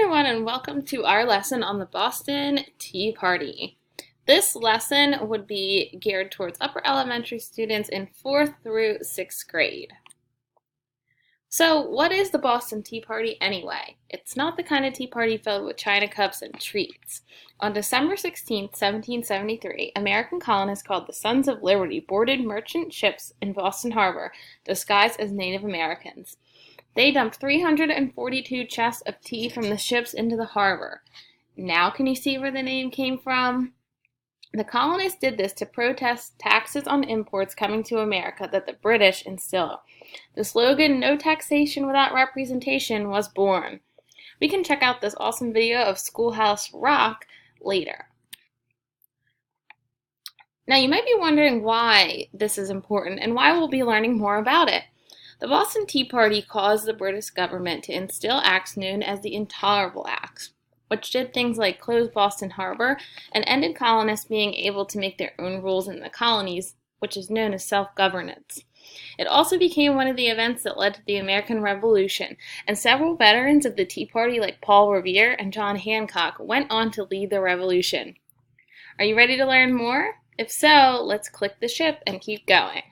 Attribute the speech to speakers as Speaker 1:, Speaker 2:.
Speaker 1: everyone, and welcome to our lesson on the Boston Tea Party. This lesson would be geared towards upper elementary students in 4th through 6th grade. So what is the Boston Tea Party anyway? It's not the kind of tea party filled with china cups and treats. On December 16, 1773, American colonists called the Sons of Liberty boarded merchant ships in Boston Harbor, disguised as Native Americans. They dumped 342 chests of tea from the ships into the harbor. Now can you see where the name came from? The colonists did this to protest taxes on imports coming to America that the British instilled. The slogan, "No taxation without representation," was born. We can check out this awesome video of Schoolhouse Rock later. Now you might be wondering why this is important and why we'll be learning more about it. The Boston Tea Party caused the British government to instill acts known as the Intolerable Acts, which did things like close Boston Harbor and ended colonists being able to make their own rules in the colonies, which is known as self-governance. It also became one of the events that led to the American Revolution, and several veterans of the Tea Party like Paul Revere and John Hancock went on to lead the revolution. Are you ready to learn more? If so, let's click the ship and keep going.